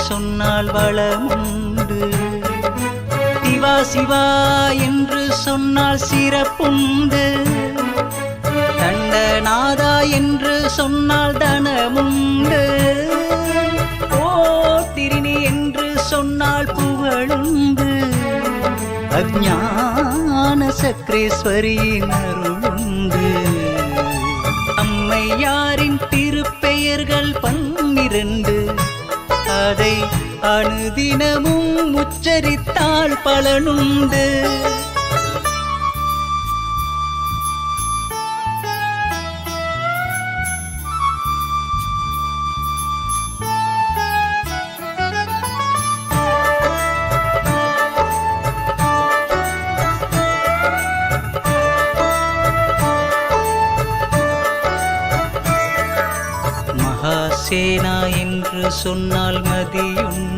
சொன்னால் வளமுண்டு. சிவா சிவா என்று சொன்னால் சிறப்புண்டு. தண்டநாதா என்று சொன்னால் தனமுண்டு. திரிணி என்று சொன்னால் புகழுண்டு. அஞ்ஞான சக்கரேஸ்வரியின் அருளுண்டு. அம்மையாரின் திருப்பெயர்கள் 12. அதை அனுதினமும் உச்சரித்தால் பலனுண்டு. மகாசேனா என்று சொன்னால் மதியுண்டு.